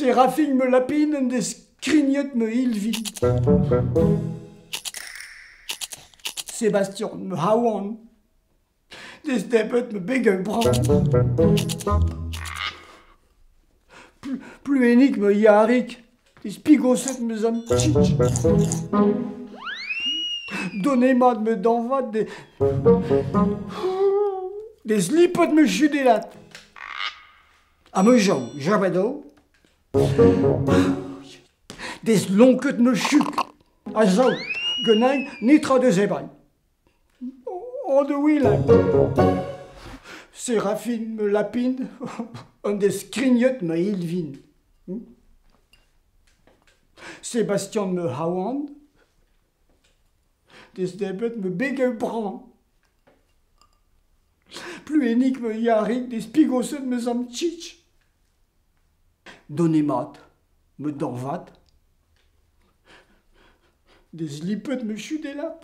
Serafine me lapine en des skrignet me ilvin. Sébastien me hawan. Des debet me bege bran. Pluenik me yarik. Des pigoset me zamtchich. Donnez-moi me danvat des lipot me chudelat. A me jau, jabado. Des lonket me chuk. A jau, genain, nitra de zebain. Oh de wilan. Séraphine me lapine, en des skrignet me ilvin. Sébastien me hawan, des debet me bege bran. Pluenik me yarik, des pigoset me zamtchich. Donnez-moi me danvat. Des lipet me chudelat.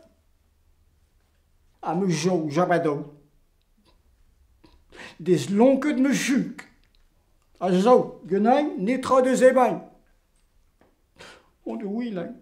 A me jau, jabado. Des lonket me chuk. A jau, genain, nitra de zebain. On de wilan.